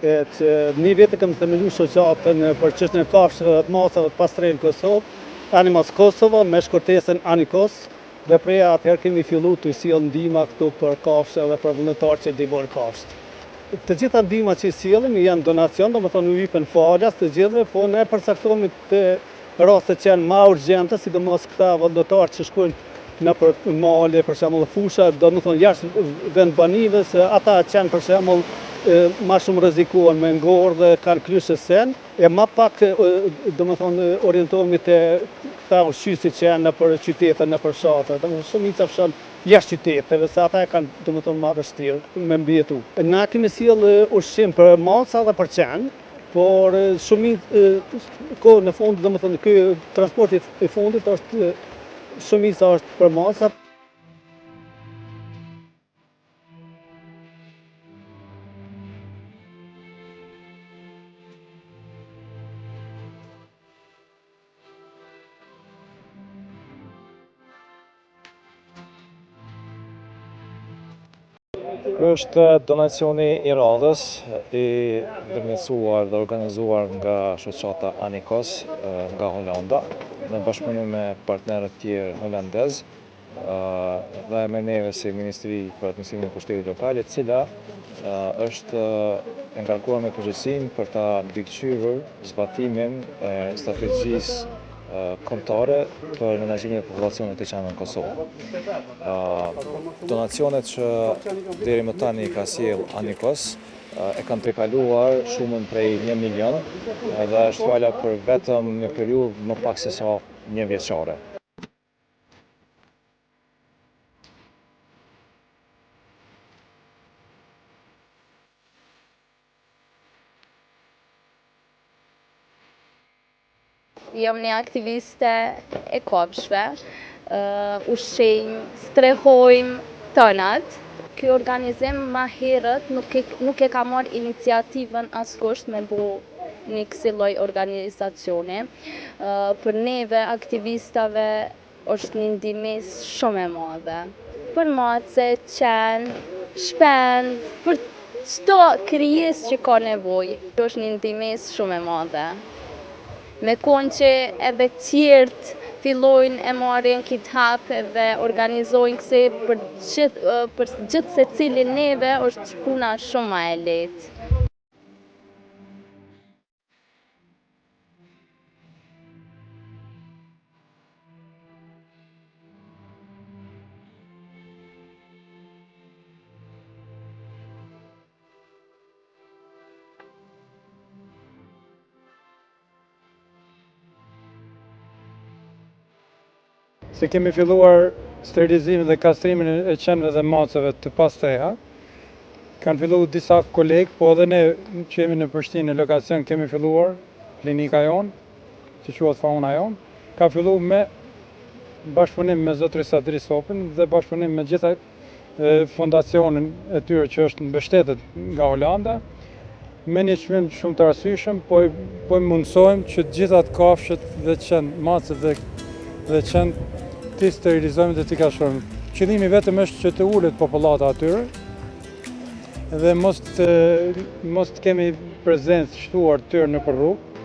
që një vjetë kam themelu shoqatën për çështjen e kafshëve të macave të pastërel Kosovë, Animals Kosova me shkërtesën Anikos, dhe prej atëherë kemi fillu të sjell ndihma këtu për kafshë dhe për vullnetarë që ndihmojnë kafshët. Të gjitha ndihmat që sjellim janë donacion, domethënë u jipen falas të gjithëve, po ne përcaktohemi të rastet që janë më urgjente, sidomos këta vullnetarë që shkojnë në për male, për shembull fusha, domethënë jashtë vendbanive, se ata që janë për shembull ma shumë rrezikohen me ngorë dhe kanë kryeshë sen, e ma pak domethënë orientohemi te këta ushqyësit që janë nëpër qytete, nëpër fshatra, domethënë shumica fshan jashtë qyteteve, se ata e kanë domethënë ma vështirë me mbijetu. Na kemi sjell ushqim për maca dhe për qenë, por në fund domethënë ky transporti i fundit është shumica është për maca. Ky është donacioni i radhës i ndërmjetësuar dhe organizuar nga shoqata Anikos nga Holanda në bashkëpunim me partnerët tjerë holandez dhe me neve si Ministri për Administrimin e Pushtetit Lokal, e cila është ngarkuar me përgjegjësinë për ta mbikëqyrur zbatimin e strategjisë kombëtare për menaxhimin e populacionit të qenëve në Kosovë. Donacionet që deri më tani ka sjell Anikos e kanë tejkaluar shumën prej 1 milion dhe është fjala për vetëm një periudhë më pak se sa një vjeçare. Jam një aktiviste e kafshëve, ushqejmë, strehojmë tënat. Ky organizim ma herët nuk e ka marrë iniciativën askush me bu një kësi lloj organizacioni. Për neve aktivistave është një ndihmës shumë e madhe. Për mace, qenë, shpend, për çdo krijesë që ka nevojë. Është një ndihmës shumë e madhe. Me konë që edhe tjertë fillojnë e marrin këtë hap dhe organizojnë këse për gjithë se cilin neve është puna shumë ma e lehtë. Se kemi filluar sterilizimin dhe kastrimin e qenëve dhe macave të pasteha. Kanë filluar disa kolegë, po edhe ne që jemi në Prishtinë në lokacion kemi filluar klinika jonë, që quhet Fauna jonë. Ka filluar me bashkëpunim me zotërin Sadri Sopin dhe bashkëpunim me gjitha fondacionin e tyre që është mbështetet nga Holanda. Me një çmim shumë të arsyeshëm, po mundsojmë që gjithat kafshët dhe qenë, macet dhe qenë ti sterilizojmë dhe ti kashojmë. Qëllimi vetëm është që të ulet popullata atyre dhe mos të kemi prezencë shtuar tyre nëpër rrugë.